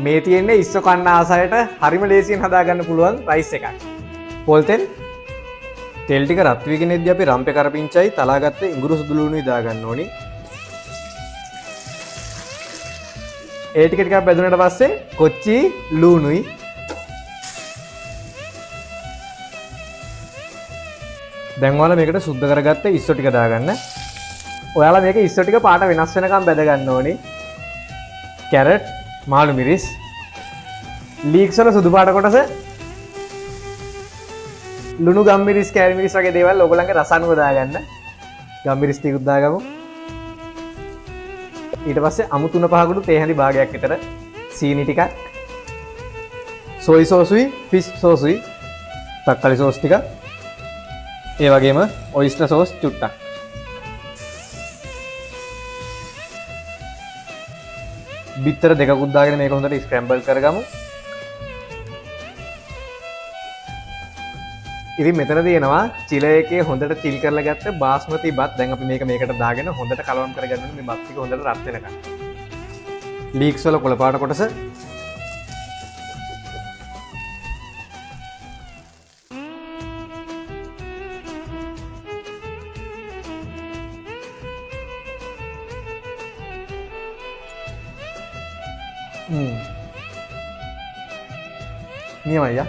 මේ තියෙන්නේ ඉස්සෝ කන්න ආසයට හරිම ලේසියෙන් හදාගන්න පුළුවන් රයිස් එකක්. පොල් තෙල් ටික රත් වීගෙන ඉද්දී අපි රම්පේ කරපිංචයි තලාගත්ත ඉඟුරු සුදු ලුණුයි දාගන්න ඕනි. ඒ ටික ටිකක් බැදුනට පස්සේ කොච්චි ලුණුයි දැන් ඔයාලා මේකට සුද්ධ කරගත්ත ඉස්සෝ ටික දාගන්න. ඔයාලා මේක ඉස්සෝ ටික පාට වෙනස් වෙනකම් බැද ගන්න ඕනි. කැරට්, මාළු මිරිස්, ලීක්ස් වල සුදු පාට කොටස, ලුණු ගම්මිරිස්, කෑලි මිරිස් වගේ දේවල් ඔයගොල්ලන්ගේ රස අනුව දාගන්න. ගම්මිරිස් ටිකක් දාගමු. ඊට පස්සේ අමු 3-5 තේ හැඳි භාගයක් විතර සීනි ටිකක්, සොයි සෝසුයි, ෆිෂ් සෝසුයි, තක්කාලි සෝස් ටිකක්, ඒ වගේම ඔයිස්ටර් සෝස් චුට්ටක්. බිත්තර දෙකකුත් දාගෙන මේක හොඳට ස්ක්‍රැම්බල් කරගමු. ඉතින් මෙතන තියෙනවා චිල එකේ හොඳට චිල් කරලා ගත්ත බාස්මති බත්. දැන් අපි මේකට දාගෙන හොඳට කලවම් කරගන්න ඕනේ. මේ බත් ටික හොඳට රත් වෙනකන්. ලීක්ස් වල කොළ පාට කොටස, නියමයි යා.